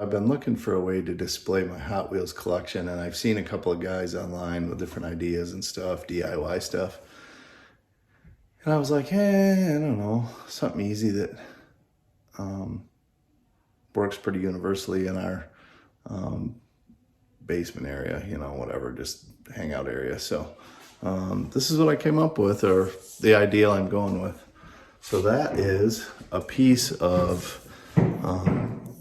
I've been looking for a way to display my Hot Wheels collection, and I've seen a couple of guys online with different ideas and stuff, DIY stuff. And I was like, hey, I don't know, something easy that works pretty universally in our basement area, you know, whatever, just hangout area. So this is what I came up with, or the ideal I'm going with. So that is a piece of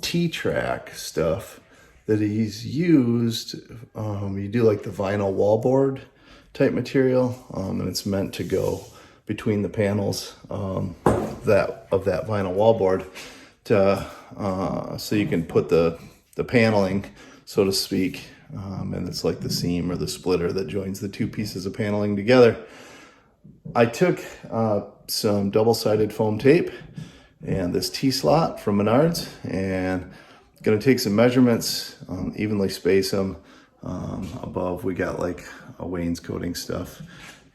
T-track stuff that he's used. You do like the vinyl wallboard type material, and it's meant to go between the panels of that vinyl wallboard to so you can put the paneling, so to speak, and it's like the seam or the splitter that joins the two pieces of paneling together. I took some double-sided foam tape and this T-slot from Menards, and gonna take some measurements, evenly space them. Above we got like a wainscoting stuff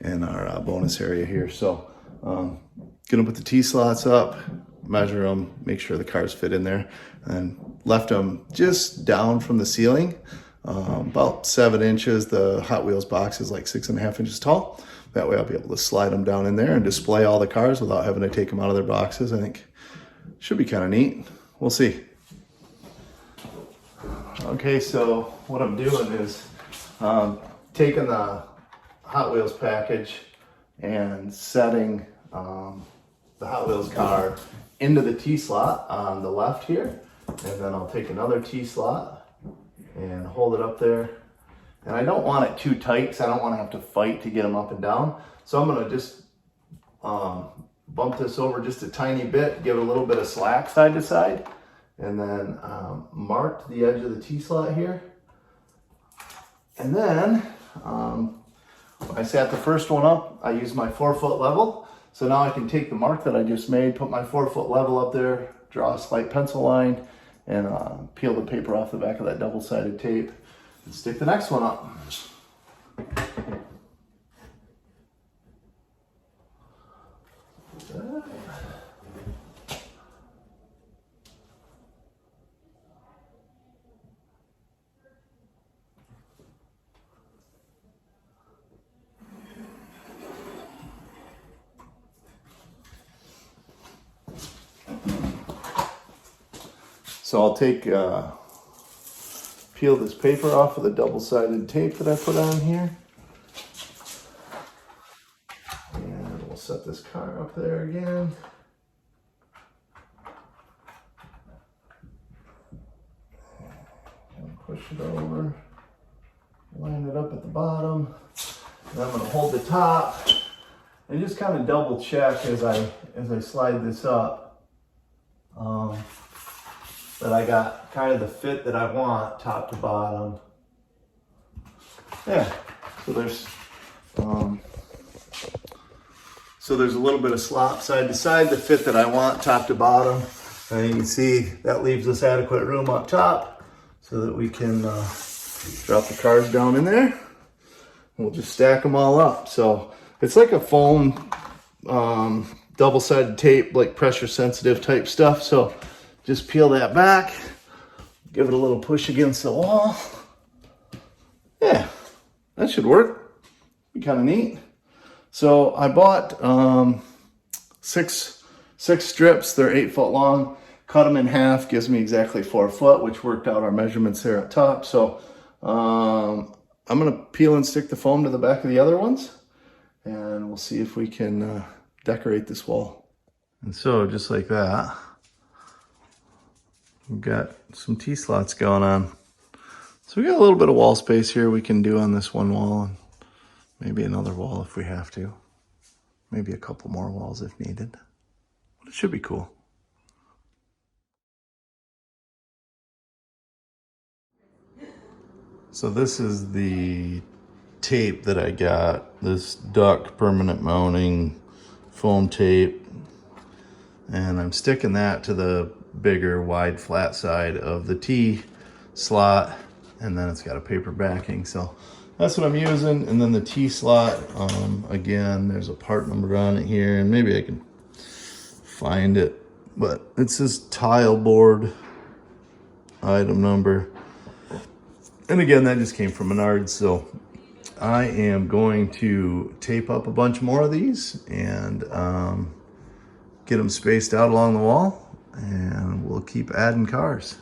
in our bonus area here. So gonna put the T-slots up, measure them, make sure the cars fit in there, and left them just down from the ceiling, about 7 inches. The Hot Wheels box is like 6.5 inches tall. That way I'll be able to slide them down in there and display all the cars without having to take them out of their boxes. I think should be kind of neat. We'll see. Okay, so what I'm doing is taking the Hot Wheels package and setting the Hot Wheels car into the T-slot on the left here. And then I'll take another T-slot and hold it up there. And I don't want it too tight because I don't want to have to fight to get them up and down. So I'm going to just bump this over just a tiny bit, give it a little bit of slack side to side, and then mark the edge of the T-slot here. And then when I sat the first one up, I used my 4-foot level. So now I can take the mark that I just made, put my 4-foot level up there, draw a slight pencil line, and peel the paper off the back of that double-sided tape and stick the next one up. So I'll take, peel this paper off of the double-sided tape that I put on here. And we'll set this car up there again. And push it over, line it up at the bottom. And I'm gonna hold the top and just kind of double check as I slide this up. That I got kind of the fit that I want, top to bottom. Yeah, so there's a little bit of slop side to side, the fit that I want, top to bottom. And you can see that leaves us adequate room up top so that we can drop the cars down in there. We'll just stack them all up. So it's like a foam double-sided tape, like pressure sensitive type stuff. So just peel that back, give it a little push against the wall. Yeah, that should work. Be kind of neat. So I bought six strips. They're 8 foot long. Cut them in half, gives me exactly 4 foot, which worked out our measurements there at top. So I'm gonna peel and stick the foam to the back of the other ones, and we'll see if we can decorate this wall. And so just like that, we've got some T-slots going on. So we got a little bit of wall space here we can do on this one wall, and maybe another wall if we have to. Maybe a couple more walls if needed. But it should be cool. So this is the tape that I got, this duck permanent mounting foam tape. And I'm sticking that to the bigger wide flat side of the T slot, and then it's got a paper backing, so that's what I'm using. And then the T slot, again, there's a part number on it here, and maybe I can find it, but it's this tile board item number. And again, that just came from Menards, so I am going to tape up a bunch more of these and get them spaced out along the wall, and we'll keep adding cars.